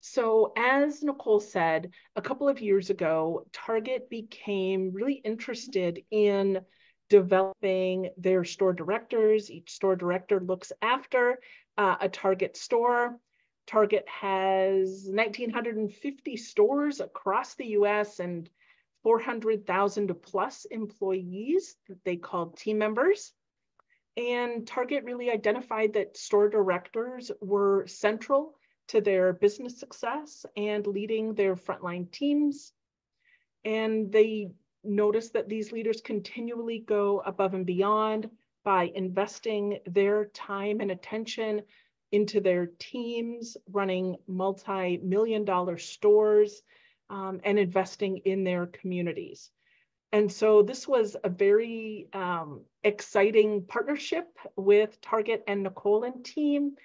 So, as Nicole said, a couple of years ago, Target became really interested in developing their store directors. Each store director looks after a Target store. Target has 1,950 stores across the US and 400,000 plus employees that they call team members. And Target really identified that store directors were central to their business success and leading their frontline teams. And they noticed that these leaders continually go above and beyond by investing their time and attention into their teams, running multi-million-dollar stores, and investing in their communities. And so this was a very exciting partnership with Target and Nicole and team.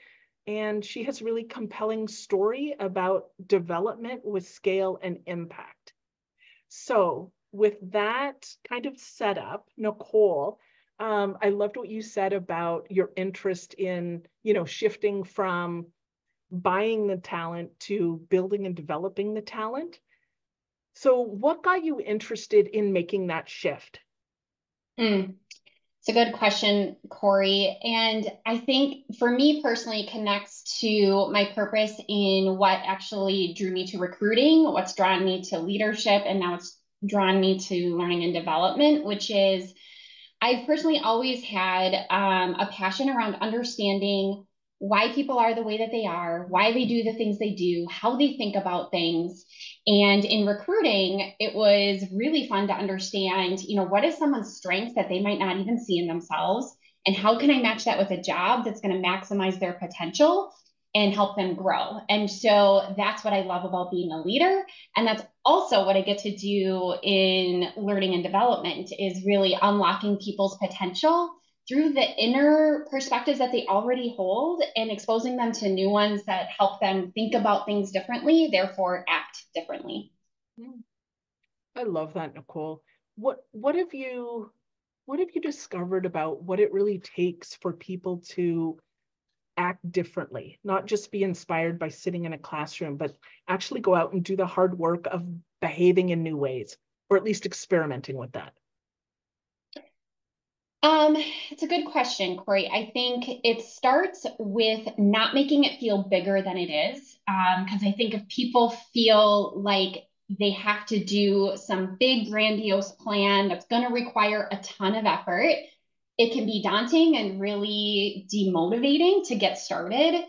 And she has a really compelling story about development with scale and impact. So with that kind of setup, Nicole, I loved what you said about your interest in, shifting from buying the talent to building and developing the talent. So what got you interested in making that shift? Mm, it's a good question, Corey. And I think for me personally, it connects to my purpose in what actually drew me to recruiting, what's drawn me to leadership, and now it's drawn me to learning and development, which is I've personally always had a passion around understanding why people are the way that they are, why they do the things they do, how they think about things. And in recruiting, it was really fun to understand, what is someone's strength that they might not even see in themselves? And how can I match that with a job that's going to maximize their potential and help them grow? And so that's what I love about being a leader. And that's also what I get to do in learning and development is really unlocking people's potential through the inner perspectives that they already hold and exposing them to new ones that help them think about things differently, therefore act differently. Hmm, I love that, Nicole. What have you discovered about what it really takes for people to act differently, not just be inspired by sitting in a classroom, but actually go out and do the hard work of behaving in new ways, or at least experimenting with that? It's a good question, Corey. I think it starts with not making it feel bigger than it is. Because I think if people feel like they have to do some big, grandiose plan that's going to require a ton of effort, it can be daunting and really demotivating to get started.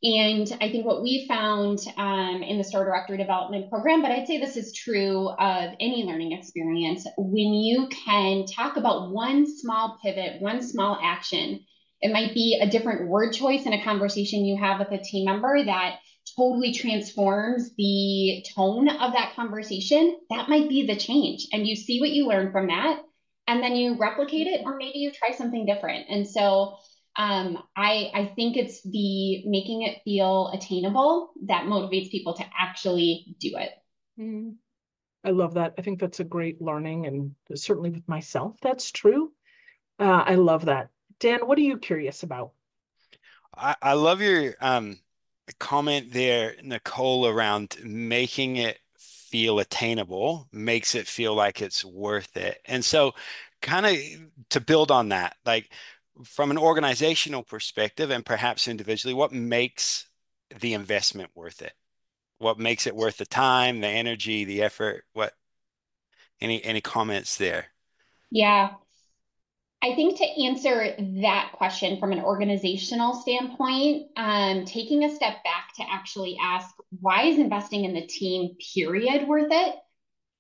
And I think what we found in the store director development program, but I'd say this is true of any learning experience, when you can talk about one small pivot, one small action, it might be a different word choice in a conversation you have with a team member that totally transforms the tone of that conversation. That might be the change. And you see what you learn from that, and then you replicate it, or maybe you try something different. And so I think it's the making it feel attainable that motivates people to actually do it. Mm, I love that. I think that's a great learning, and certainly with myself, that's true. I love that. Dan, what are you curious about? I love your comment there, Nicole, around making it feel attainable, makes it feel like it's worth it. And so, kind of to build on that, like from an organizational perspective and perhaps individually, what makes the investment worth it? What makes it worth the time, the energy, the effort? What any comments there? Yeah, I think to answer that question from an organizational standpoint, taking a step back to actually ask, why is investing in the team, period, worth it?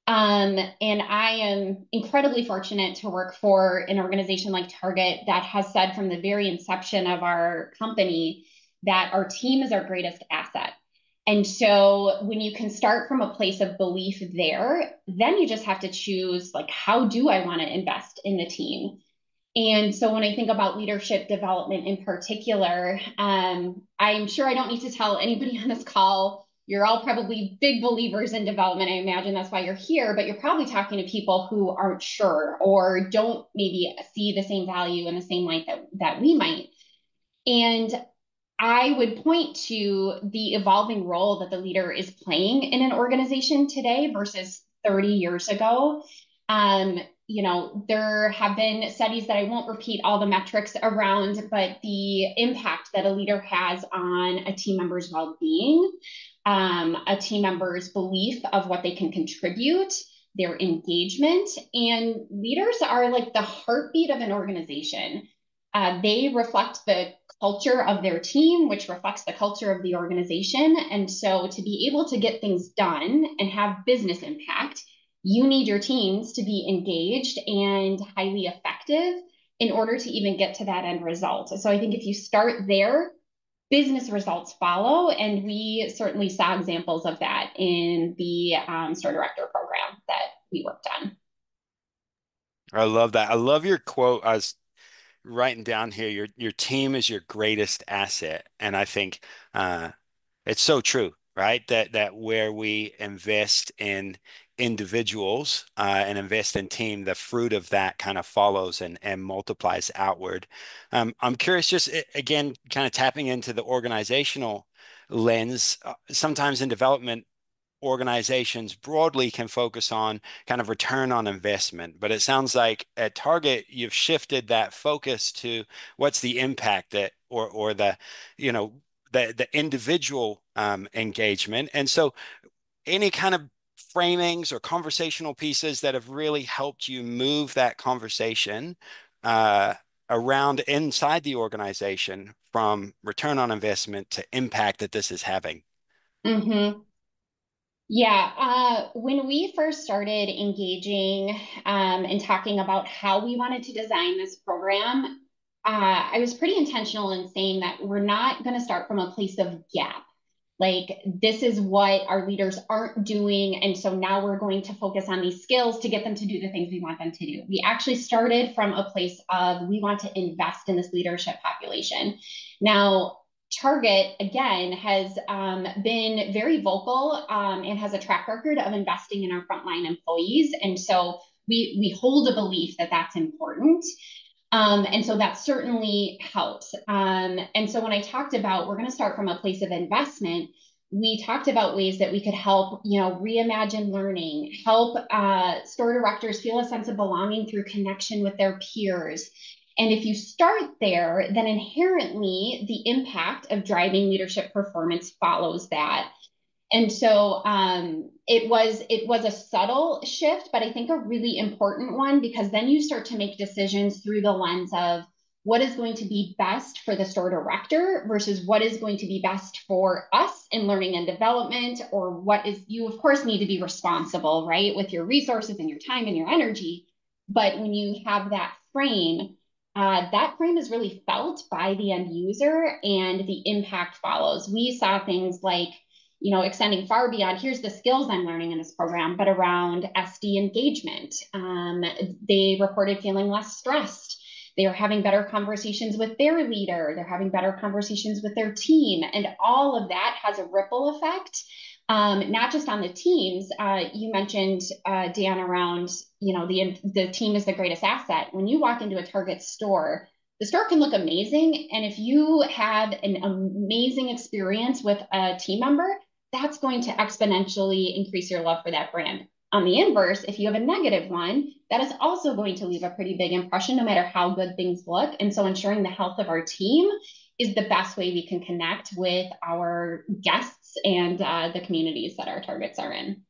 And I am incredibly fortunate to work for an organization like Target that has said from the very inception of our company that our team is our greatest asset. And so when you can start from a place of belief there, then you just have to choose, like, how do I want to invest in the team? And so when I think about leadership development in particular, I'm sure I don't need to tell anybody on this call, you're all probably big believers in development. I imagine that's why you're here, but you're probably talking to people who aren't sure or don't maybe see the same value in the same light that we might. And I would point to the evolving role that the leader is playing in an organization today versus 30 years ago. There have been studies that I won't repeat all the metrics around, but the impact that a leader has on a team member's well-being, a team member's belief of what they can contribute, their engagement, and leaders are like the heartbeat of an organization. They reflect the culture of their team, which reflects the culture of the organization. And so to be able to get things done and have business impact, you need your teams to be engaged and highly effective in order to even get to that end result. So I think if you start there, business results follow. And we certainly saw examples of that in the store director program that we worked on. I love that. I love your quote. I was writing down here, your team is your greatest asset. And I think it's so true, right? That where we invest in individuals and invest in team, the fruit of that kind of follows and multiplies outward. I'm curious, just again, kind of tapping into the organizational lens. Sometimes in development, organizations broadly can focus on kind of return on investment, but it sounds like at Target you've shifted that focus to what's the impact that or the you know the individual engagement. And so any kind of framings or conversational pieces that have really helped you move that conversation around inside the organization from return on investment to impact that this is having. Mm-hmm. Yeah, when we first started engaging and talking about how we wanted to design this program, I was pretty intentional in saying that we're not going to start from a place of gap. Like, this is what our leaders aren't doing. And so now we're going to focus on these skills to get them to do the things we want them to do. We actually started from a place of we want to invest in this leadership population. Now, Target, again, has been very vocal and has a track record of investing in our frontline employees. And so we hold a belief that that's important. And so that certainly helps. And so when I talked about we're going to start from a place of investment, we talked about ways that we could help, reimagine learning, help store directors feel a sense of belonging through connection with their peers. And if you start there, then inherently the impact of driving leadership performance follows that. And so it was a subtle shift, but I think a really important one, because then you start to make decisions through the lens of what is going to be best for the store director versus what is going to be best for us in learning and development, or what is, you of course need to be responsible, right, with your resources and your time and your energy. But when you have that frame is really felt by the end user and the impact follows. We saw things like, extending far beyond, here's the skills I'm learning in this program, but around SD engagement. They reported feeling less stressed. They are having better conversations with their leader. They're having better conversations with their team. And all of that has a ripple effect, not just on the teams. You mentioned, Dan, around, the team is the greatest asset. When you walk into a Target store, the store can look amazing. And if you have an amazing experience with a team member, that's going to exponentially increase your love for that brand. On the inverse, if you have a negative one, that is also going to leave a pretty big impression, no matter how good things look. And so ensuring the health of our team is the best way we can connect with our guests and the communities that our targets are in.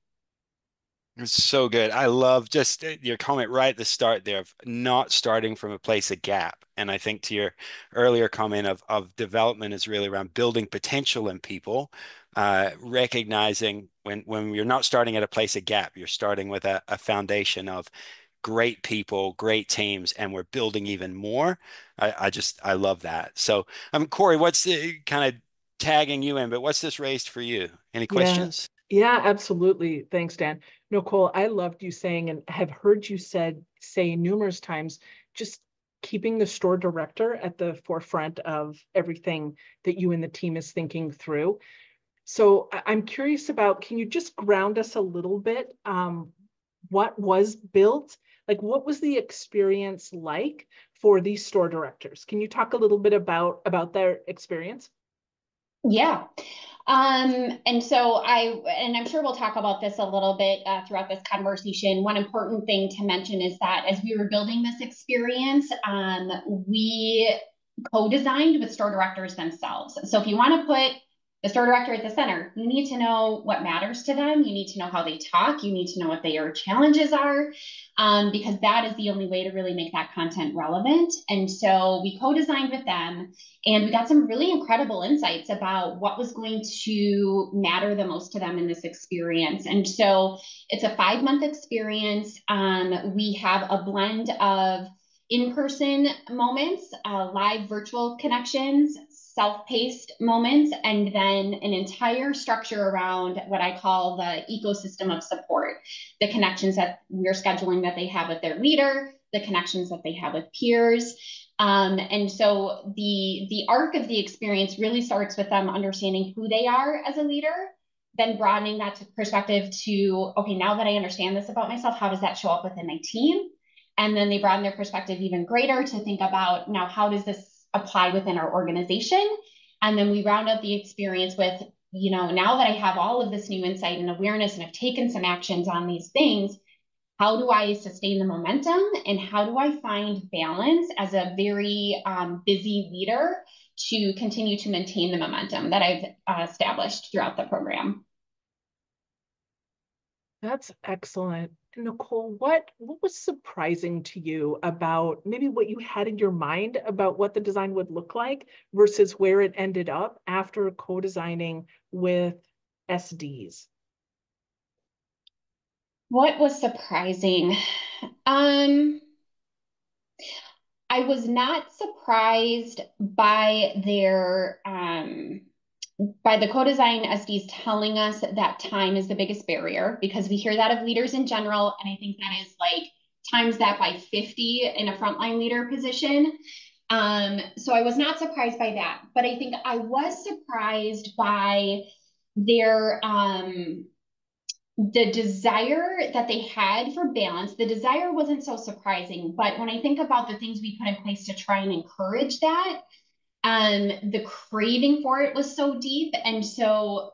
It's so good. I love just your comment right at the start there of not starting from a place of gap. And I think to your earlier comment of development is really around building potential in people, recognizing when you're not starting at a place of gap, you're starting with a foundation of great people, great teams, and we're building even more. I love that. So, Corey, what's the kind of tagging you in, but what's this raised for you? Any Yeah, questions? yeah, absolutely. Thanks, Dan. Nicole, I loved you saying and have heard you say numerous times, just keeping the store director at the forefront of everything that you and the team is thinking through. So I'm curious about, can you just ground us a little bit? What was built? Like, what was the experience like for these store directors? Can you talk a little bit about their experience? Yeah. And so and I'm sure we'll talk about this a little bit throughout this conversation. One important thing to mention is that as we were building this experience, we co-designed with store directors themselves. So if you want to put the store director at the center, you need to know what matters to them. You need to know how they talk. You need to know what their challenges are, because that is the only way to really make that content relevant. And so we co-designed with them, and we got some really incredible insights about what was going to matter the most to them in this experience. And so it's a 5-month experience. We have a blend of in-person moments, live virtual connections, self-paced moments, and then an entire structure around what I call the ecosystem of support, the connections that we're scheduling that they have with their leader, the connections that they have with peers. And so the arc of the experience really starts with them understanding who they are as a leader, then broadening that to perspective to, okay, now that I understand this about myself, how does that show up within my team? And then they broaden their perspective even greater to think about, now, how does this apply within our organization? And then we round out the experience with, now that I have all of this new insight and awareness and have taken some actions on these things, how do I sustain the momentum, and how do I find balance as a very busy leader to continue to maintain the momentum that I've established throughout the program? That's excellent. Nicole, what was surprising to you about maybe what you had in your mind about what the design would look like versus where it ended up after co-designing with SDs? What was surprising? I was not surprised by by the co-design SDs telling us that time is the biggest barrier, because we hear that of leaders in general, and I think that is like times that by 50 in a frontline leader position. So I was not surprised by that, but I think I was surprised by their the desire that they had for balance. The desire wasn't so surprising, but when I think about the things we put in place to try and encourage that, the craving for it was so deep. And so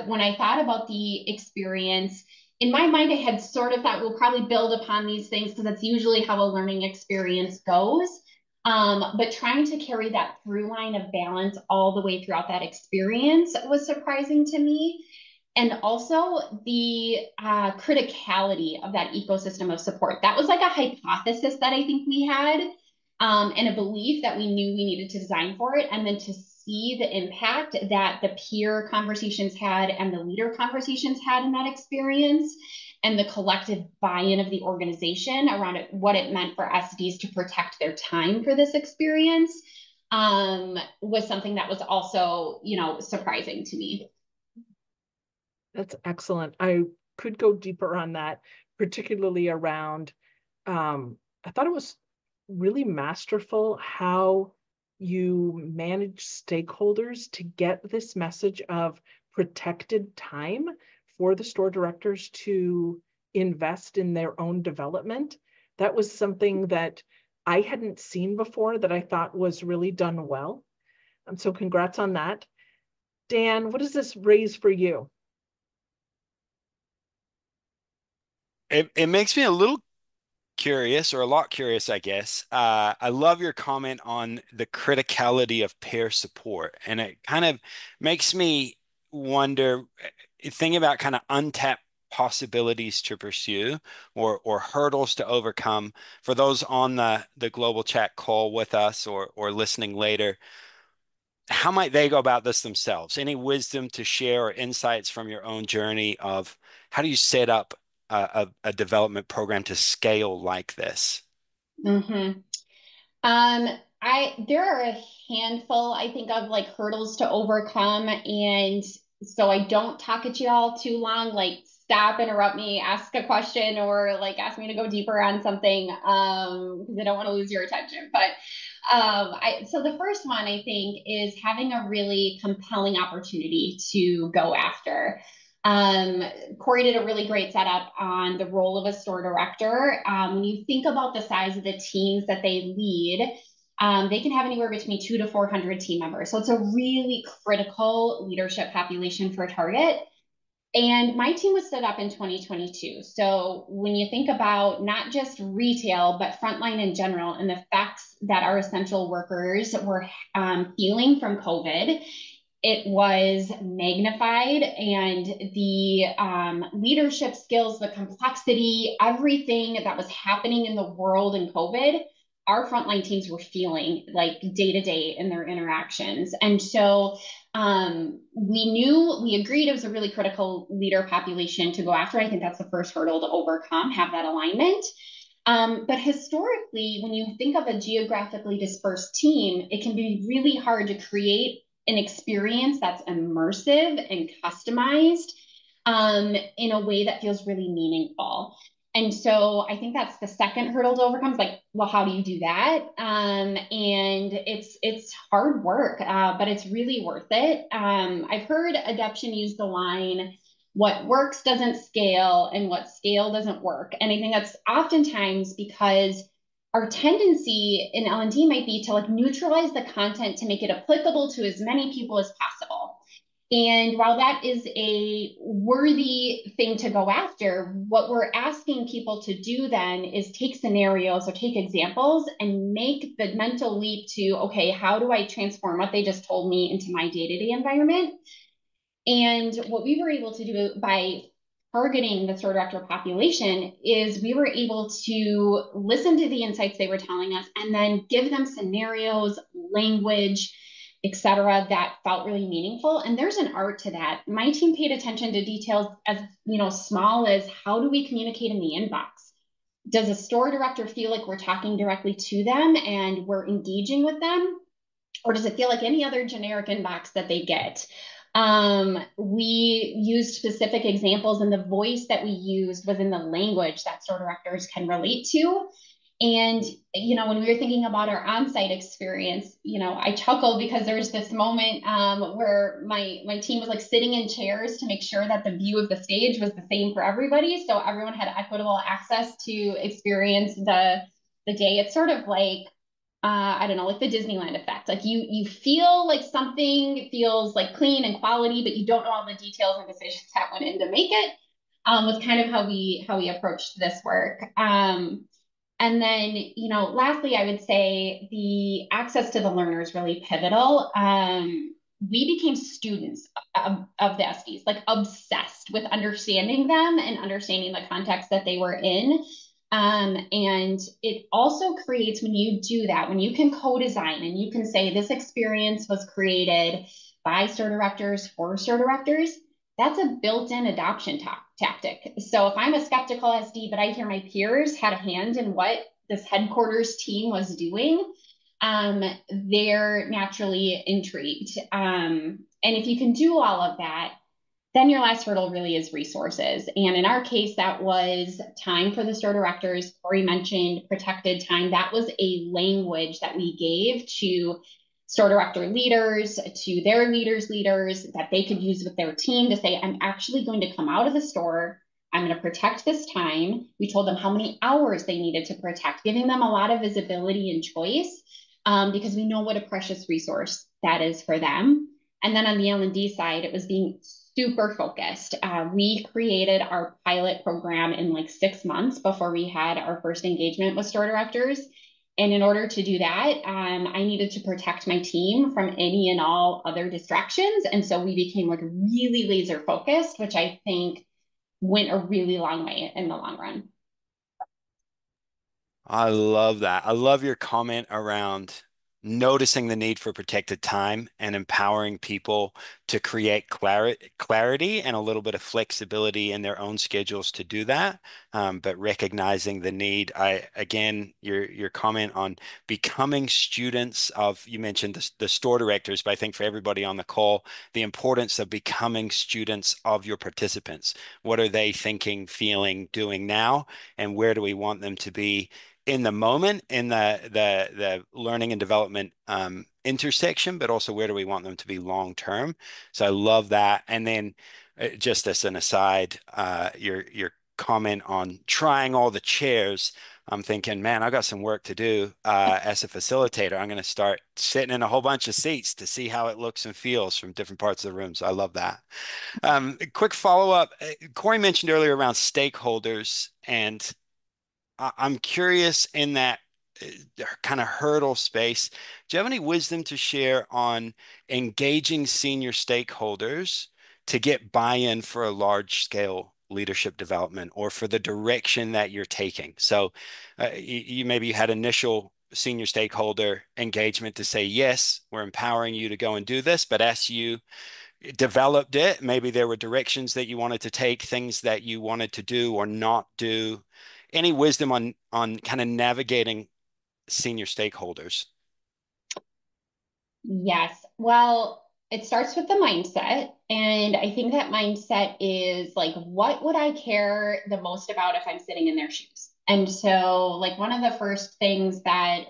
when I thought about the experience, in my mind, I had sort of thought we'll probably build upon these things because that's usually how a learning experience goes. But trying to carry that through line of balance all the way throughout that experience was surprising to me. And also the criticality of that ecosystem of support. That was like a hypothesis that I think we had, and a belief that we knew we needed to design for it. And then to see the impact that the peer conversations had and the leader conversations had in that experience, and the collective buy-in of the organization around it, what it meant for SDs to protect their time for this experience, was something that was also, surprising to me. That's excellent. I could go deeper on that, particularly around, I thought it was really masterful how you manage stakeholders to get this message of protected time for the store directors to invest in their own development. That was something that I hadn't seen before that I thought was really done well. So congrats on that. Dan, what does this raise for you? It makes me a little curious, or a lot curious, I guess. I love your comment on the criticality of peer support, and it kind of makes me wonder, thinking about kind of untapped possibilities to pursue, or hurdles to overcome for those on the global chat call with us, or listening later. How might they go about this themselves? Any wisdom to share, or insights from your own journey of how do you set up a development program to scale like this? Mm-hmm. There are a handful, I think, of like hurdles to overcome. And so I don't talk at you all too long, like stop, interrupt me, ask a question, or like ask me to go deeper on something, because I don't want to lose your attention. But so the first one I think is having a really compelling opportunity to go after. Corey did a really great setup on the role of a store director. When you think about the size of the teams that they lead, They can have anywhere between 200 to 400 team members. So it's a really critical leadership population for Target. And my team was set up in 2022. So when you think about not just retail, but frontline in general, and the effects that our essential workers were feeling from COVID, it was magnified, and the leadership skills, the complexity, everything that was happening in the world in COVID, our frontline teams were feeling like day to day in their interactions. And so we agreed it was a really critical leader population to go after. I think that's the first hurdle to overcome, have that alignment. But historically, when you think of a geographically dispersed team, it can be really hard to create an experience that's immersive and customized in a way that feels really meaningful. And so I think that's the second hurdle to overcome. Is like, well, how do you do that? And it's hard work, but it's really worth it. I've heard Adeption use the line, "What works doesn't scale, and what scale doesn't work." And I think that's oftentimes because our tendency in L&D might be to like neutralize the content to make it applicable to as many people as possible. And while that is a worthy thing to go after, what we're asking people to do then is take scenarios or take examples and make the mental leap to, okay, how do I transform what they just told me into my day-to-day environment? And what we were able to do by targeting the store director population is we were able to listen to the insights they were telling us and then give them scenarios, language, etc., that felt really meaningful. And there's an art to that. My team paid attention to details as small as, how do we communicate in the inbox? Does a store director feel like we're talking directly to them and we're engaging with them? Or does it feel like any other generic inbox that they get? We used specific examples, and the voice that we used was in the language that store directors can relate to. And, when we were thinking about our on-site experience, I chuckled because there was this moment where my team was like sitting in chairs to make sure that the view of the stage was the same for everybody. So everyone had equitable access to experience the day. It's sort of like, I don't know, like the Disneyland effect. Like you feel like something feels like clean and quality, but you don't know all the details and decisions that went in to make it. Was kind of how we approached this work. And then, lastly, I would say the access to the learner is really pivotal. We became students of the SDs, like obsessed with understanding them and understanding the context that they were in. And it also creates, when you do that, when you can co-design and you can say this experience was created by store directors for store directors, that's a built-in adoption tactic. So if I'm a skeptical SD, but I hear my peers had a hand in what this headquarters team was doing, they're naturally intrigued. And if you can do all of that, then your last hurdle really is resources. And in our case, that was time for the store directors. Corey mentioned protected time. That was a language that we gave to store director leaders, to their leaders' leaders, that they could use with their team to say, I'm actually going to come out of the store. I'm going to protect this time. We told them how many hours they needed to protect, giving them a lot of visibility and choice, because we know what a precious resource that is for them. And then on the L&D side, it was being super focused. We created our pilot program in like 6 months before we had our first engagement with store directors. And in order to do that, I needed to protect my team from any and all other distractions. And so we became like really laser focused, which I think went a really long way in the long run. I love that. I love your comment around noticing the need for protected time and empowering people to create clarity and a little bit of flexibility in their own schedules to do that, but recognizing the need. Again, your comment on becoming students of, you mentioned the store directors, but I think for everybody on the call, the importance of becoming students of your participants. What are they thinking, feeling, doing now, and where do we want them to be in the moment, in the learning and development intersection, but also where do we want them to be long term? So I love that. And then just as an aside, your comment on trying all the chairs, I'm thinking, man, I got some work to do as a facilitator. I'm going to start sitting in a whole bunch of seats to see how it looks and feels from different parts of the room. So I love that. Quick follow-up. Corey mentioned earlier around stakeholders, and I'm curious in that kind of hurdle space. Do you have any wisdom to share on engaging senior stakeholders to get buy-in for a large-scale leadership development or for the direction that you're taking? So you maybe had initial senior stakeholder engagement to say, yes, we're empowering you to go and do this, but as you developed it, maybe there were directions that you wanted to take, things that you wanted to do or not do. Any wisdom on kind of navigating senior stakeholders? Yes. Well, it starts with the mindset. And I think that mindset is like, what would I care the most about if I'm sitting in their shoes? And so, like, one of the first things that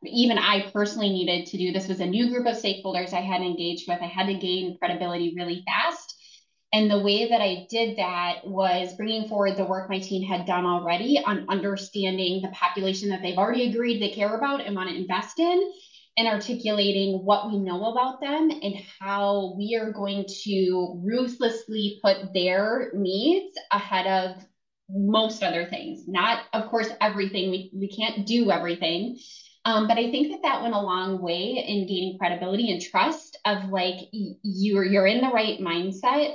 even I personally needed to do, this was a new group of stakeholders I had engaged with. I had to gain credibility really fast. And the way that I did that was bringing forward the work my team had done already on understanding the population that they've already agreed they care about and want to invest in, and articulating what we know about them and how we are going to ruthlessly put their needs ahead of most other things. Not, of course, everything. We can't do everything. But I think that that went a long way in gaining credibility and trust of like, you're in the right mindset.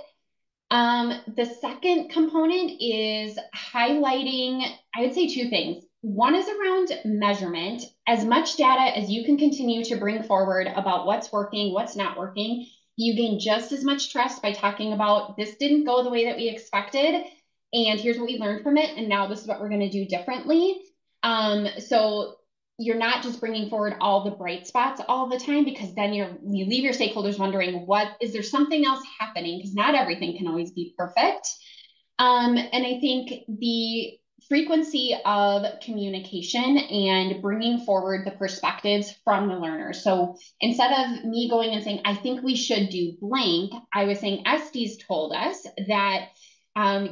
The second component is highlighting, I would say two things. One is around measurement. As much data as you can continue to bring forward about what's working, what's not working, you gain just as much trust by talking about this didn't go the way that we expected, and here's what we learned from it, and now this is what we're going to do differently. So you're not just bringing forward all the bright spots all the time, because then you leave your stakeholders wondering, what is there something else happening? Because not everything can always be perfect. And I think the frequency of communication and bringing forward the perspectives from the learners. So instead of me going and saying, I think we should do blank, I was saying, SDs told us that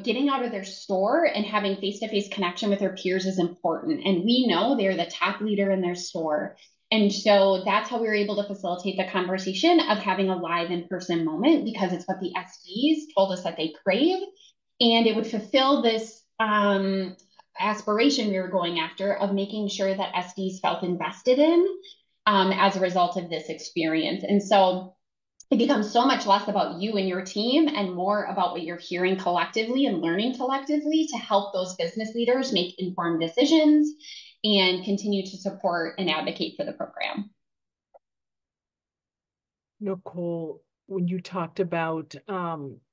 getting out of their store and having face-to-face connection with their peers is important. And we know they're the top leader in their store. And so that's how we were able to facilitate the conversation of having a live in-person moment, because it's what the SDs told us that they crave. And it would fulfill this aspiration we were going after of making sure that SDs felt invested in as a result of this experience. And so it becomes so much less about you and your team and more about what you're hearing collectively and learning collectively to help those business leaders make informed decisions and continue to support and advocate for the program. Nicole, when you talked about,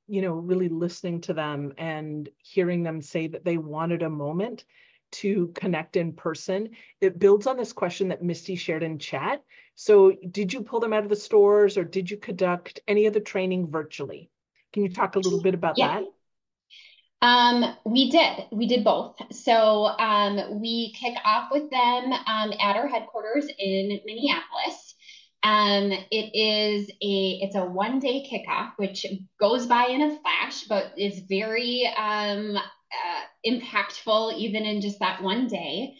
really listening to them and hearing them say that they wanted a moment to connect in person, it builds on this question that Misty shared in chat. So did you pull them out of the stores, or did you conduct any of the training virtually? Can you talk a little bit about that? We did both. So we kick off with them at our headquarters in Minneapolis. It's a 1-day kickoff, which goes by in a flash, but is very impactful even in just that one day.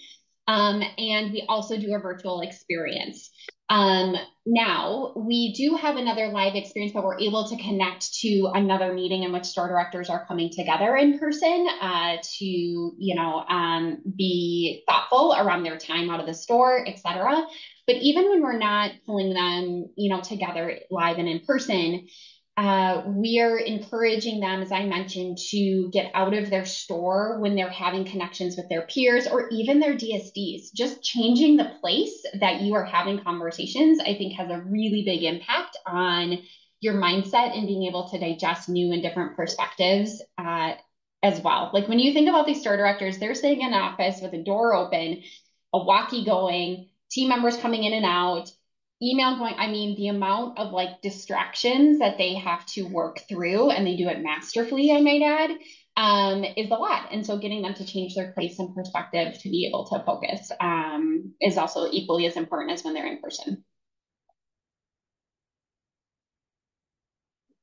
And we also do a virtual experience. Now we do have another live experience, but we're able to connect to another meeting in which store directors are coming together in person to, be thoughtful around their time out of the store, et cetera. But even when we're not pulling them, together live and in person, we are encouraging them, as I mentioned, to get out of their store when they're having connections with their peers or even their DSDs. Just changing the place that you are having conversations, I think, has a really big impact on your mindset and being able to digest new and different perspectives as well. Like when you think about these store directors, they're sitting in an office with a door open, a walkie going, team members coming in and out, email going. I mean, the amount of like distractions that they have to work through, and they do it masterfully, I might add, is a lot. And so getting them to change their place and perspective to be able to focus is also equally as important as when they're in person.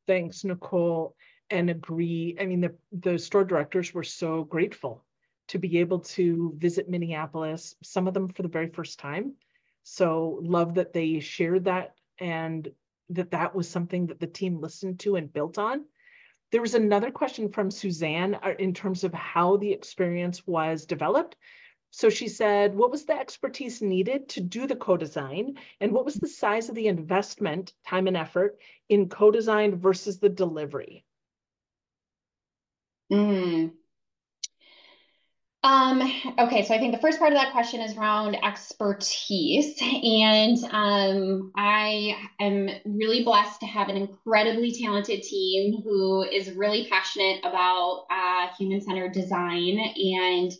Thanks, Nicole. and agree. I mean, the store directors were so grateful to be able to visit Minneapolis, some of them for the very first time. So love that they shared that, and that was something that the team listened to and built on. There was another question from Suzanne in terms of how the experience was developed. So she said, what was the expertise needed to do the co-design? And what was the size of the investment, time and effort in co-design versus the delivery? Okay, so I think the first part of that question is around expertise. And I am really blessed to have an incredibly talented team who is really passionate about human-centered design. And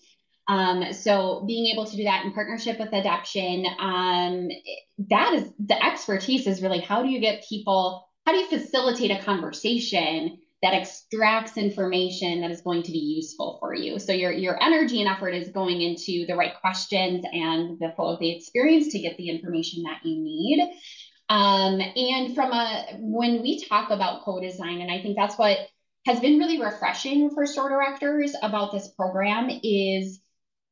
so being able to do that in partnership with Adaption, that is the expertise is really how do you get people, how do you facilitate a conversation that extracts information that is going to be useful for you. So your energy and effort is going into the right questions and the flow of the experience to get the information that you need. And when we talk about co-design, and I think that's what has been really refreshing for store directors about this program is,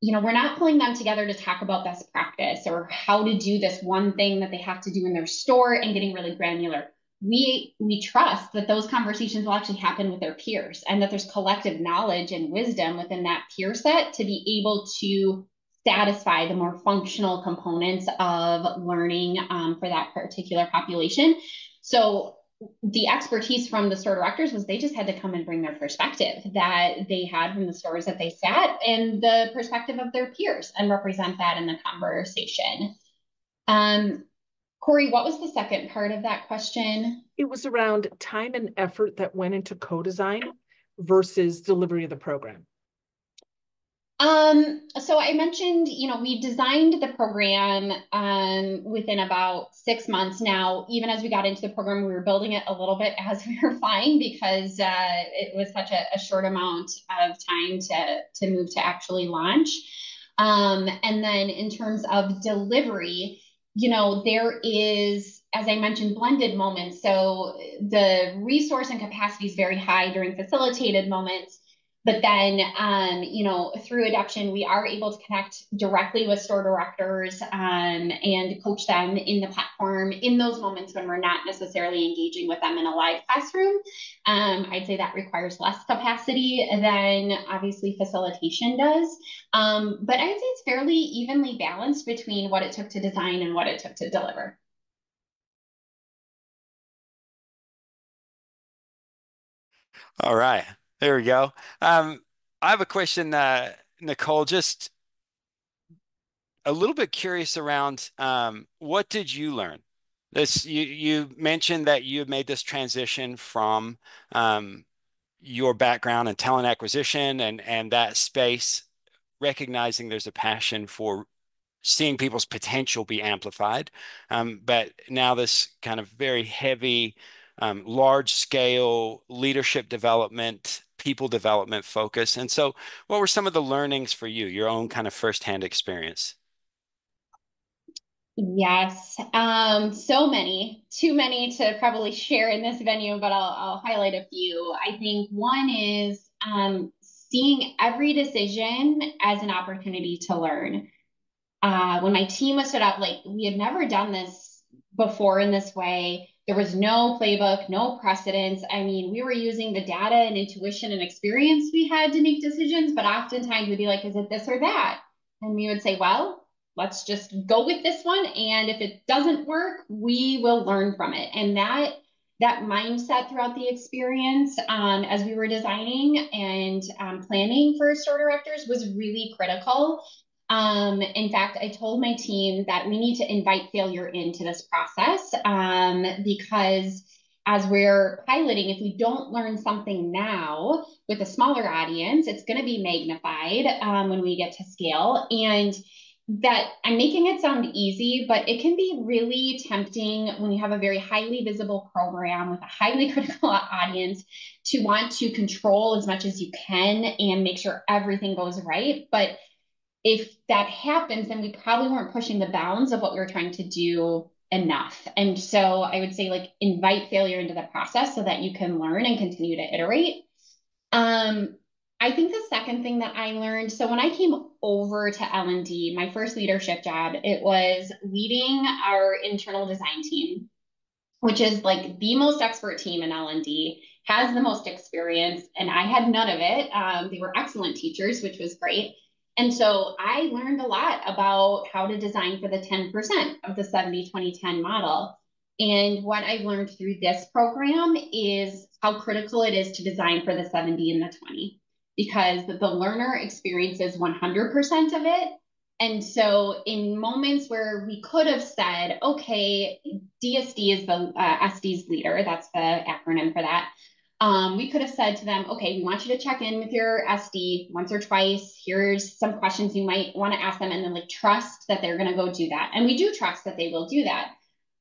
we're not pulling them together to talk about best practice or how to do this one thing that they have to do in their store and getting really granular. We trust that those conversations will actually happen with their peers and that there's collective knowledge and wisdom within that peer set to be able to satisfy the more functional components of learning for that particular population. So the expertise from the store directors was they just had to come and bring their perspective that they had from the stores that they sat and the perspective of their peers and represent that in the conversation. Corey, what was the second part of that question? It was around time and effort that went into co-design versus delivery of the program. So I mentioned, we designed the program within about 6 months. Now, even as we got into the program, we were building it a little bit as we were flying because it was such a short amount of time to move to actually launch. And then in terms of delivery, there is, as I mentioned, blended moments. So the resource and capacity is very high during facilitated moments. But then, through Adaption, we are able to connect directly with store directors and coach them in the platform in those moments when we're not necessarily engaging with them in a live classroom. I'd say that requires less capacity than obviously facilitation does. But I'd say it's fairly evenly balanced between what it took to design and what it took to deliver. All right, there we go. I have a question, Nicole, just a little bit curious around what did you learn? You mentioned that you had made this transition from your background in talent acquisition and that space, recognizing there's a passion for seeing people's potential be amplified. But now this kind of very heavy, large scale leadership development, people development focus. And so what were some of the learnings for you, your own kind of firsthand experience? Yes, so many, too many to probably share in this venue, but I'll highlight a few. I think one is seeing every decision as an opportunity to learn. When my team was set up, like we had never done this before in this way. There was no playbook, no precedence. I mean, we were using the data and intuition and experience we had to make decisions, but oftentimes we'd be like, is it this or that? And we would say, well, let's just go with this one. And if it doesn't work, we will learn from it. And that mindset throughout the experience as we were designing and planning for store directors was really critical. In fact, I told my team that we need to invite failure into this process because as we're piloting, if we don't learn something now with a smaller audience, it's going to be magnified when we get to scale. And that I'm making it sound easy, but it can be really tempting when you have a very highly visible program with a highly critical audience to want to control as much as you can and make sure everything goes right. But if that happens, then we probably weren't pushing the bounds of what we were trying to do enough. And so I would say like invite failure into the process so that you can learn and continue to iterate. Um, I think the second thing that I learned, so when I came over to L&D, my first leadership job, it was leading our internal design team, which is like the most expert team in L&D, has the most experience, and I had none of it. They were excellent teachers, which was great. And so I learned a lot about how to design for the 10% of the 70-20-10 model. And what I've learned through this program is how critical it is to design for the 70 and the 20, because the learner experiences 100% of it. And so in moments where we could have said, okay, DSD is the SD's leader, that's the acronym for that. We could have said to them, okay, we want you to check in with your SD once or twice. Here's some questions you might want to ask them, and then like trust that they're going to go do that. And we do trust that they will do that.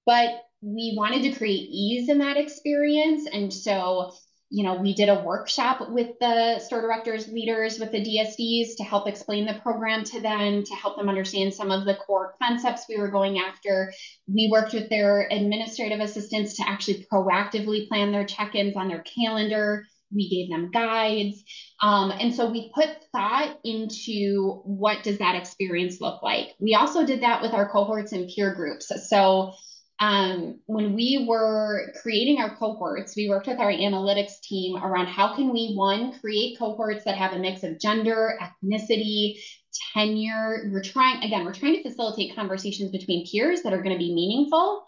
But we wanted to create ease in that experience. And so, you know, we did a workshop with the store directors, leaders, with the DSDs to help explain the program to them, to help them understand some of the core concepts we were going after. We worked with their administrative assistants to actually proactively plan their check-ins on their calendar. We gave them guides. And so we put thought into what does that experience look like. We also did that with our cohorts and peer groups. So when we were creating our cohorts, we worked with our analytics team around how can we, one, create cohorts that have a mix of gender, ethnicity, tenure. We're trying to facilitate conversations between peers that are going to be meaningful.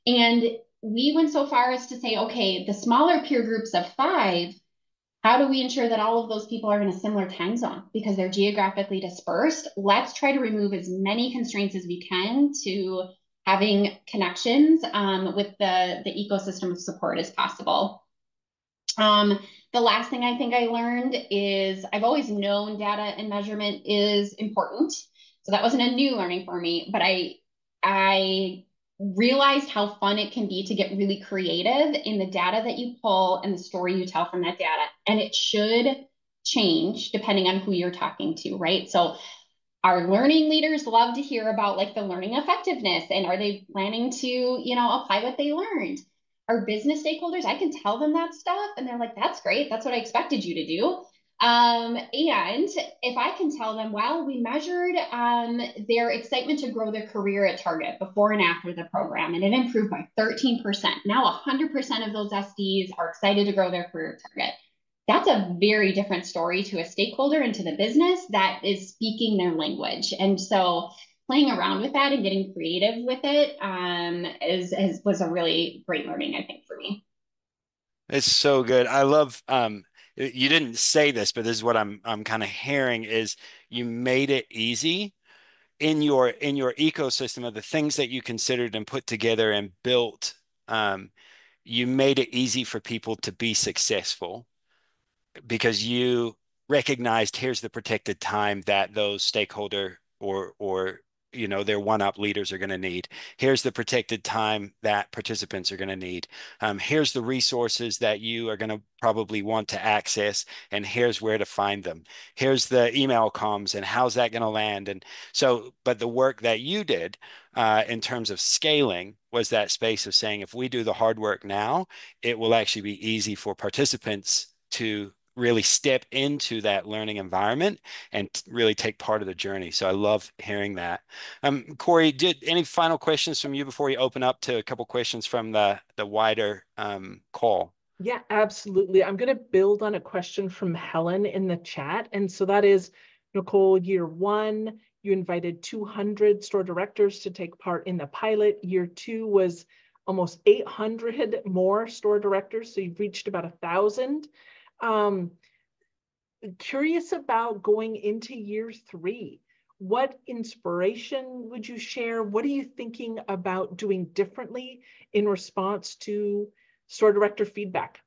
And we went so far as to say, okay, the smaller peer groups of 5, how do we ensure that all of those people are in a similar time zone because they're geographically dispersed? Let's try to remove as many constraints as we can to having connections with the ecosystem of support as possible. The last thing I think I learned is I've always known data and measurement is important. So that wasn't a new learning for me, but I realized how fun it can be to get really creative in the data that you pull and the story you tell from that data. And it should change depending on who you're talking to, right? So our learning leaders love to hear about like the learning effectiveness and are they planning to, you know, apply what they learned. Our business stakeholders, I can tell them that stuff and they're like, that's great. That's what I expected you to do. And if I can tell them, well, we measured their excitement to grow their career at Target before and after the program, and it improved by 13%. Now 100% of those SDs are excited to grow their career at Target. That's a very different story to a stakeholder and to the business that is speaking their language. And so playing around with that and getting creative with it was a really great learning, I think, for me. It's so good. I love you didn't say this, but this is what I'm kind of hearing is you made it easy in your ecosystem of the things that you considered and put together and built. You made it easy for people to be successful because you recognized here's the protected time that those stakeholder or you know their one-up leaders are going to need. Here's the protected time that participants are going to need. Here's the resources that you are going to probably want to access, and here's where to find them. Here's the email comms, and how's that going to land? And so, but the work that you did in terms of scaling was that space of saying, if we do the hard work now, it will actually be easy for participants to really step into that learning environment and really take part of the journey. So I love hearing that. Corey, did any final questions from you before you open up to a couple questions from the wider call? Yeah, absolutely. I'm going to build on a question from Helen in the chat. And so that is, Nicole, year 1, you invited 200 store directors to take part in the pilot. Year 2 was almost 800 more store directors. So you've reached about 1,000. Curious about going into year 3. What inspiration would you share? What are you thinking about doing differently in response to store director feedback?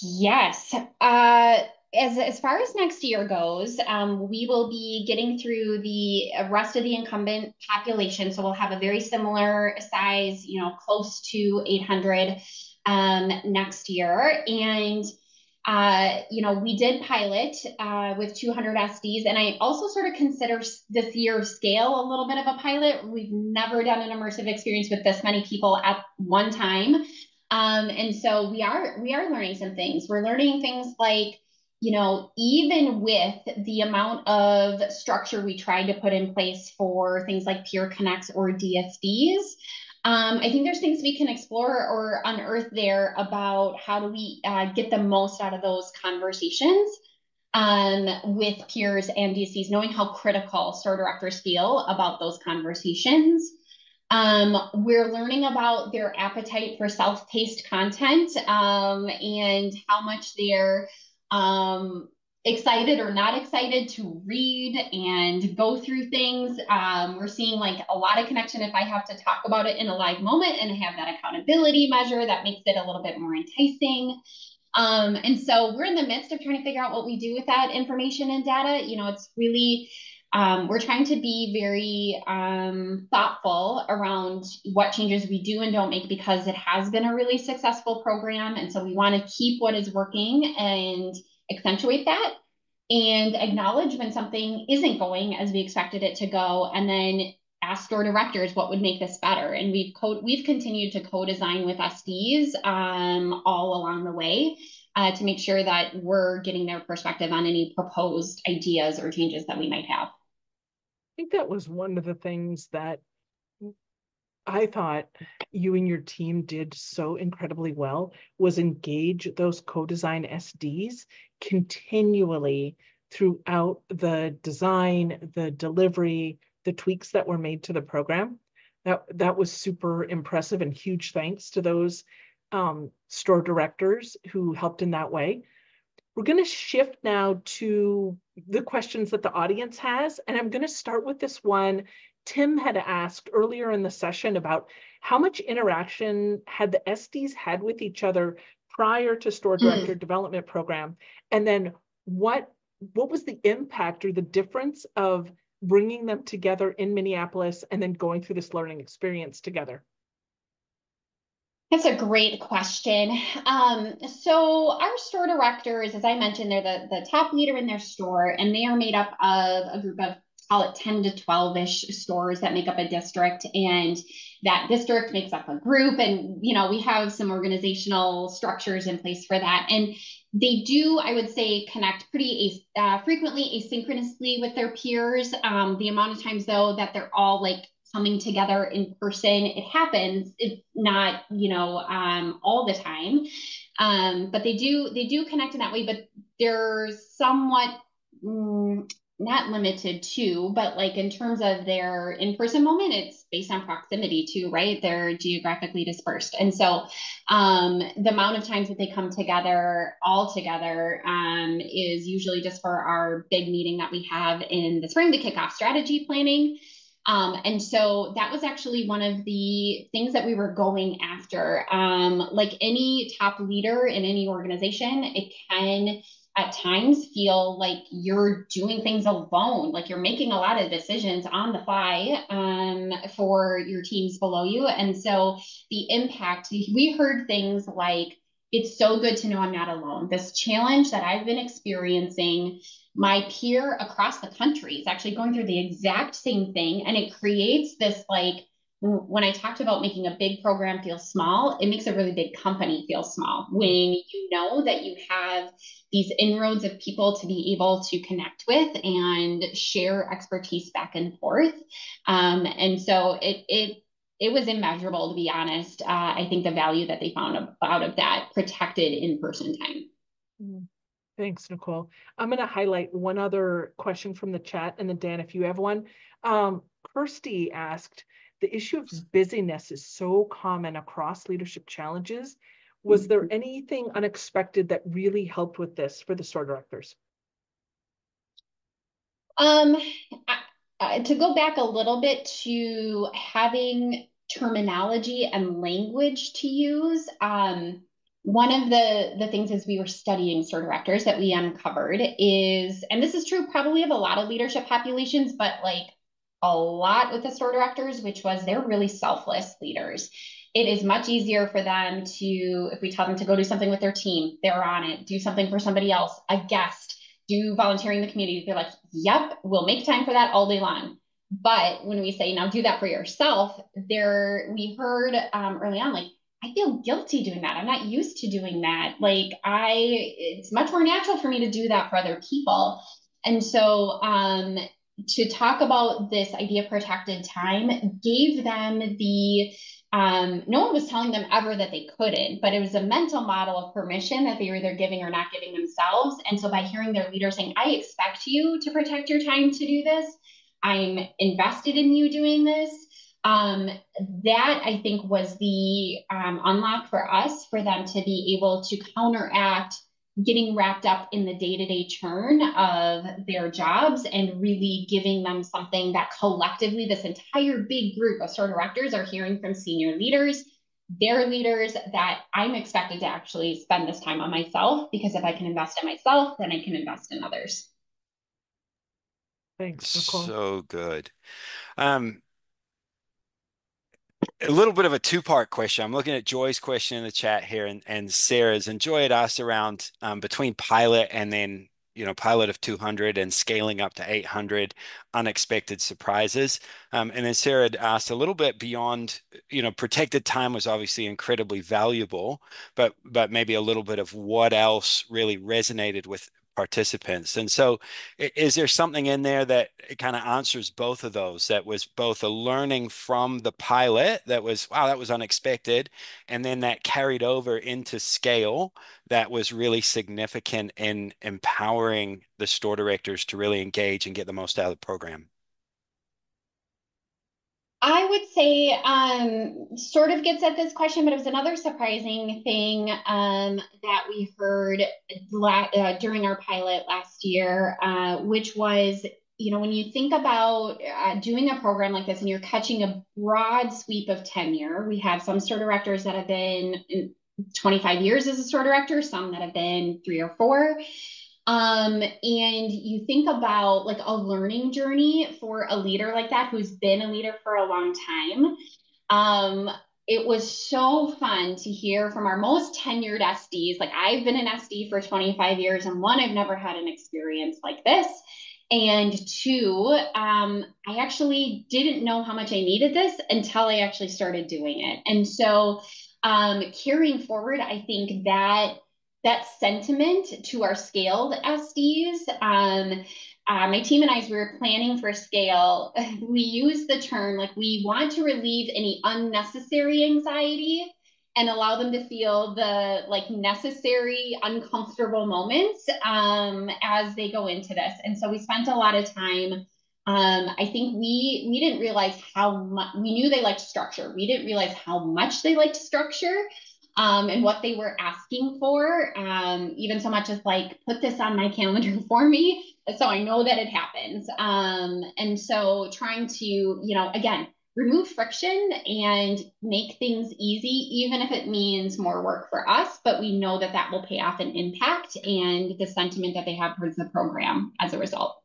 Yes. As far as next year goes, we will be getting through the rest of the incumbent population. So we'll have a very similar size, you know, close to 800 next year. And we did pilot with 200 SDs, and I also sort of consider this year scale a little bit of a pilot. We've never done an immersive experience with this many people at one time. And so we are learning some things. We're learning things like, even with the amount of structure we tried to put in place for things like peer connects or DSDs, I think there's things we can explore or unearth there about how do we get the most out of those conversations with peers and DCs, knowing how critical store directors feel about those conversations. We're learning about their appetite for self-paced content and how much they're excited or not excited to read and go through things. We're seeing like a lot of connection if I have to talk about it in a live moment and have that accountability measure that makes it a little bit more enticing. And so we're in the midst of trying to figure out what we do with that information and data. It's really, we're trying to be very thoughtful around what changes we do and don't make because it has been a really successful program. And so we want to keep what is working and accentuate that and acknowledge when something isn't going as we expected it to go, and then ask store directors what would make this better. And we've continued to co-design with SDs all along the way to make sure that we're getting their perspective on any proposed ideas or changes that we might have. I think that was one of the things that I thought you and your team did so incredibly well was engage those co-design SDs continually throughout the design, the delivery, the tweaks that were made to the program. That was super impressive, and huge thanks to those store directors who helped in that way. We're going to shift now to the questions that the audience has, and I'm going to start with this one. Tim had asked earlier in the session about how much interaction had the SDs had with each other prior to store director development program, and then what was the impact or the difference of bringing them together in Minneapolis and then going through this learning experience together? That's a great question. So our store directors, as I mentioned, they're the top leader in their store, and they are made up of a group of, call it 10 to 12-ish stores that make up a district, and that district makes up a group, and we have some organizational structures in place for that. And they do, I would say, connect pretty frequently asynchronously with their peers. The amount of times, though, that they're all like coming together in person, it happens. It's not, all the time. But they do connect in that way, but they're somewhat not limited to, but like in terms of their in-person moment, it's based on proximity too, right? They're geographically dispersed. And so the amount of times that they come together all together is usually just for our big meeting that we have in the spring to kick off strategy planning. And so that was actually one of the things that we were going after. Like any top leader in any organization, it can at times feel like you're doing things alone, like you're making a lot of decisions on the fly for your teams below you. And so the impact, we heard things like, it's so good to know I'm not alone. This challenge that I've been experiencing, my peer across the country is actually going through the exact same thing. And it creates this, like, when I talked about making a big program feel small, it makes a really big company feel small. When you know that you have these inroads of people to be able to connect with and share expertise back and forth. And so it was immeasurable, to be honest. I think the value that they found out of that protected in-person time. Thanks, Nicole. I'm going to highlight one other question from the chat, and then Dan, if you have one. Kirsty asked, the issue of busyness is so common across leadership challenges. Was there anything unexpected that really helped with this for the store directors? To go back a little bit to having terminology and language to use, one of the things as we were studying store directors that we uncovered is, and this is true probably of a lot of leadership populations, but like a lot with the store directors, which was they're really selfless leaders. it is much easier for them to, if we tell them to go do something with their team, they're on it. Do something for somebody else, a guest, do volunteering in the community. They're like, yep, we'll make time for that all day long. But when we say, now do that for yourself, we heard early on, like, I feel guilty doing that. I'm not used to doing that. It's much more natural for me to do that for other people. And so, to talk about this idea of protected time gave them no one was telling them ever that they couldn't, but it was a mental model of permission that they were either giving or not giving themselves. And so by hearing their leader saying, I expect you to protect your time to do this, I'm invested in you doing this. That I think was the unlock for us, for them to be able to counteract getting wrapped up in the day-to-day churn of their jobs and really giving them something that collectively this entire big group of store directors are hearing from senior leaders, their leaders, that I'm expected to actually spend this time on myself, because if I can invest in myself, then I can invest in others. Thanks, Nicole. So good. A little bit of a two-part question. I'm looking at Joy's question in the chat here and Sarah's. And Joy had asked around between pilot and then, pilot of 200 and scaling up to 800, unexpected surprises. And then Sarah had asked a little bit beyond, protected time was obviously incredibly valuable, but maybe a little bit of what else really resonated with participants. And so is there something in there that kind of answers both of those, that was both a learning from the pilot that was, wow, that was unexpected, and then that carried over into scale that was really significant in empowering the store directors to really engage and get the most out of the program? I would say sort of gets at this question, but it was another surprising thing that we heard during our pilot last year, which was, when you think about doing a program like this and you're catching a broad sweep of tenure, we have some store directors that have been 25 years as a store director, some that have been 3 or 4. And you think about like a learning journey for a leader like that, who's been a leader for a long time. It was so fun to hear from our most tenured SDs. Like, I've been an SD for 25 years, and one, I've never had an experience like this. And two, I actually didn't know how much I needed this until I actually started doing it. And so, carrying forward, I think that sentiment to our scaled SDs. My team and I, as we were planning for scale, we use the term, like, we want to relieve any unnecessary anxiety and allow them to feel the like necessary uncomfortable moments as they go into this. And so we spent a lot of time. I think we didn't realize how much. We knew they liked structure. We didn't realize how much they liked structure. And what they were asking for, even so much as like, put this on my calendar for me, so I know that it happens. And so trying to, again, remove friction and make things easy, even if it means more work for us, but we know that that will pay off in impact and the sentiment that they have towards the program as a result.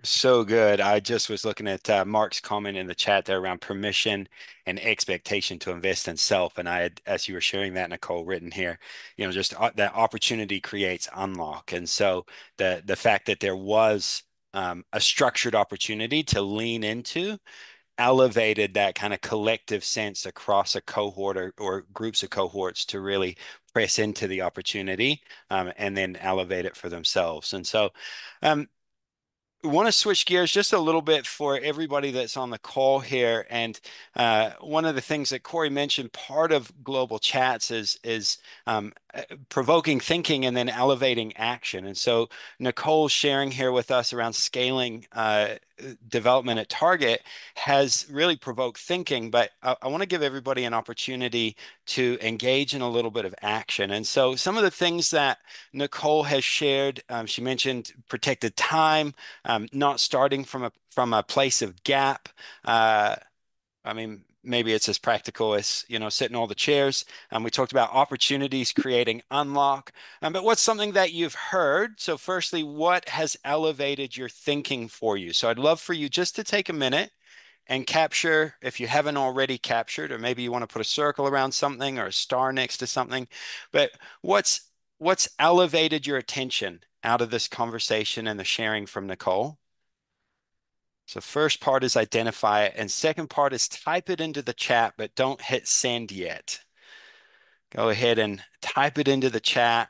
So good. I just was looking at Mark's comment in the chat there around permission and expectation to invest in self. And I had, as you were sharing that, Nicole, written here, just that opportunity creates unlock. And so the fact that there was a structured opportunity to lean into elevated that kind of collective sense across a cohort or groups of cohorts to really press into the opportunity and then elevate it for themselves. And so, want to switch gears just a little bit for everybody that's on the call here. And one of the things that Corey mentioned, part of global chats is provoking thinking and then elevating action. And so Nicole sharing here with us around scaling development at Target has really provoked thinking, but I want to give everybody an opportunity to engage in a little bit of action. And so some of the things that Nicole has shared, she mentioned protected time, not starting from a place of gap. I mean, maybe it's as practical as, sitting all the chairs. We talked about opportunities creating unlock. But what's something that you've heard? So firstly, what has elevated your thinking for you? So I'd love for you just to take a minute and capture, if you haven't already captured, or maybe you want to put a circle around something or a star next to something, but what's elevated your attention out of this conversation and the sharing from Nicole? So first part is identify it, and second part is type it into the chat, but don't hit send yet. Go ahead and type it into the chat.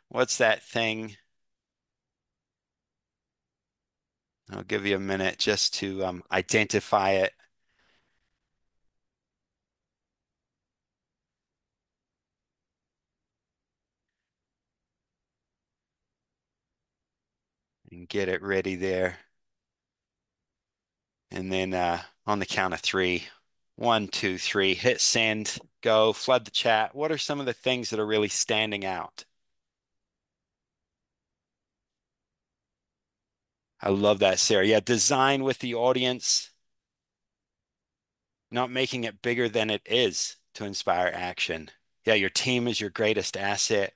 What's that thing? I'll give you a minute just to identify it. And get it ready there. And then on the count of three, 1, 2, 3, hit send, go, flood the chat. What are some of the things that are really standing out? I love that, Sarah. Yeah, design with the audience, not making it bigger than it is to inspire action. Yeah, your team is your greatest asset.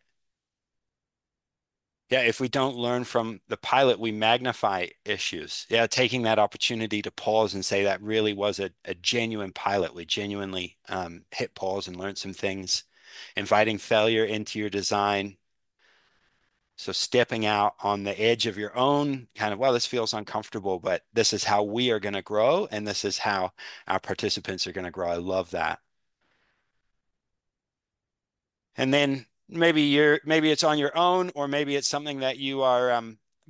Yeah, if we don't learn from the pilot, we magnify issues. Yeah, taking that opportunity to pause and say that really was a genuine pilot. We genuinely hit pause and learned some things. Inviting failure into your design. So stepping out on the edge of your own kind of, well, this feels uncomfortable, but this is how we are going to grow, and this is how our participants are going to grow. I love that. And then maybe it's on your own, or maybe it's something that you are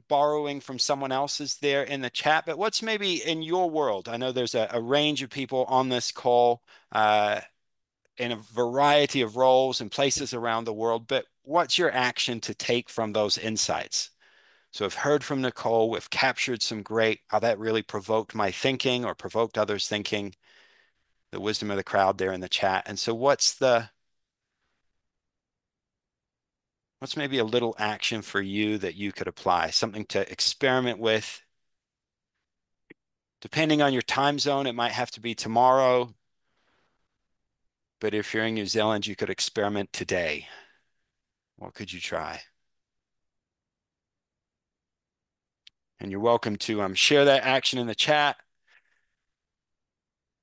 borrowing from someone else's there in the chat. But what's maybe in your world? I know there's a range of people on this call in a variety of roles and places around the world. But what's your action to take from those insights? So I've heard from Nicole, we've captured some great, how that really provoked my thinking or provoked others thinking, the wisdom of the crowd there in the chat. And so what's maybe a little action for you that you could apply, something to experiment with? Depending on your time zone, it might have to be tomorrow. But if you're in New Zealand, you could experiment today. What could you try? And you're welcome to share that action in the chat.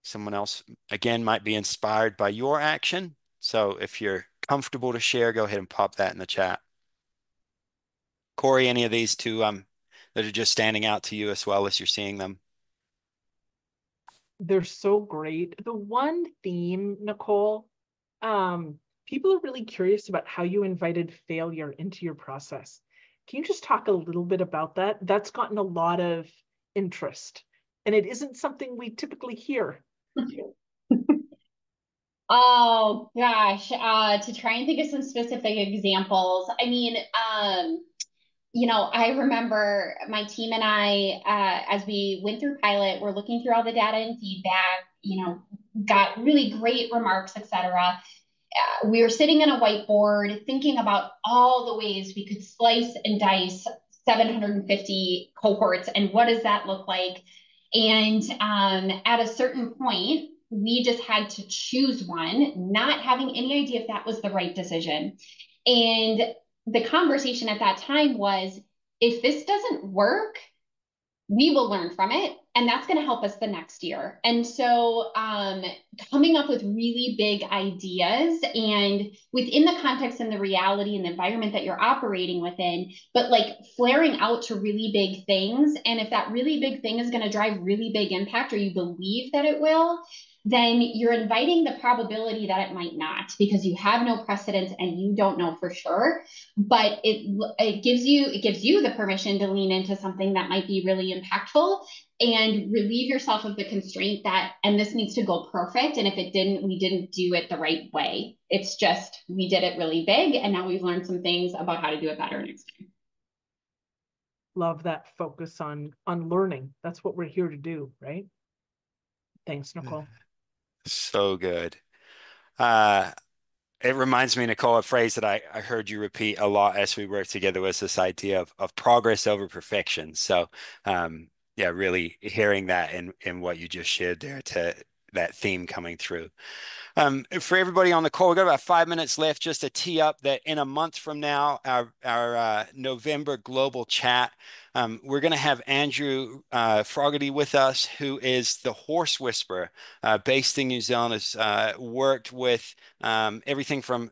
Someone else, again, might be inspired by your action. So if you're comfortable to share, go ahead and pop that in the chat. Corey, any of these two that are just standing out to you as well as you're seeing them? They're so great. The one theme, Nicole, people are really curious about how you invited failure into your process. Can you just talk a little bit about that? That's gotten a lot of interest, and it isn't something we typically hear. Oh gosh, to try and think of some specific examples. I mean, I remember my team and I, as we went through pilot, we're looking through all the data and feedback, got really great remarks, etc. We were sitting in a whiteboard thinking about all the ways we could slice and dice 750 cohorts and what does that look like. And at a certain point, we just had to choose one, not having any idea if that was the right decision. And the conversation at that time was, if this doesn't work, we will learn from it, and that's going to help us the next year. And so coming up with really big ideas and within the context and the reality and the environment that you're operating within, but like flaring out to really big things. And if that really big thing is going to drive really big impact, or you believe that it will, then you're inviting the probability that it might not, because you have no precedence and you don't know for sure. But it gives you the permission to lean into something that might be really impactful and relieve yourself of the constraint that, and this needs to go perfect. And if it didn't, we didn't do it the right way. It's just, we did it really big, and now we've learned some things about how to do it better next time. Love that focus on learning. That's what we're here to do, right? Thanks, Nicole. So good. It reminds me, Nicole, a phrase that I heard you repeat a lot as we worked together was this idea of progress over perfection. So, yeah, really hearing that in what you just shared there that theme coming through. For everybody on the call, we've got about 5 minutes left just to tee up that in a month from now, our November global chat, we're going to have Andrew Fogarty with us, who is the horse whisperer based in New Zealand, has worked with everything from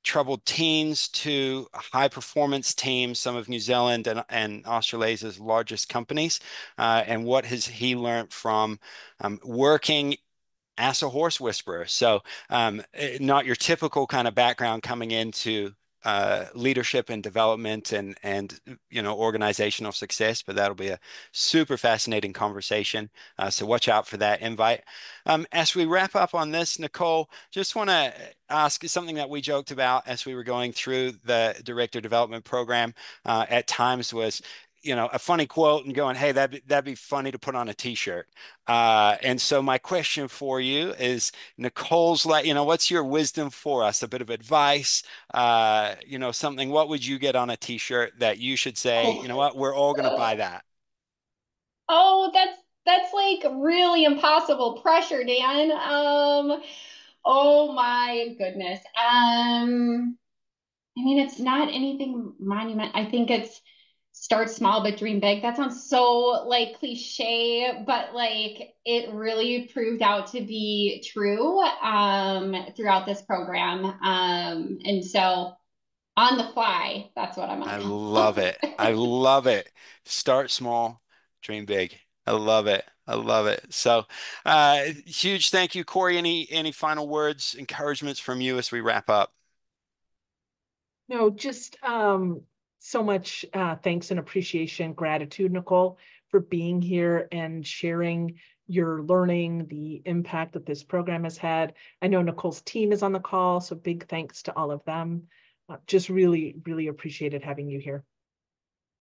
troubled teens to high performance teams, some of New Zealand and Australia's largest companies. And what has he learned from working as a horse whisperer? So not your typical kind of background coming into leadership and development and organizational success, but that'll be a super fascinating conversation. So watch out for that invite. As we wrap up on this, Nicole, just want to ask something that we joked about as we were going through the director development program at times was, a funny quote and going, hey, that'd be funny to put on a t-shirt. And so my question for you is, Nicole's like, what's your wisdom for us? A bit of advice, something, what would you get on a t-shirt that you should say, you know what, we're all going to buy that? Oh, that's like really impossible pressure, Dan. Oh my goodness. I mean, it's not anything monument. I think it's start small but dream big. That sounds so like cliche, but like it really proved out to be true throughout this program. And so on the fly, that's what I'm I gonna come love up it. I with. love it. Start small, dream big. I love it. I love it. So, huge thank you, Corey. Any final words, encouragements from you as we wrap up? No, just so much thanks and appreciation, gratitude, Nicole, for being here and sharing your learning, the impact that this program has had. I know Nicole's team is on the call, so big thanks to all of them. Just really, really appreciated having you here.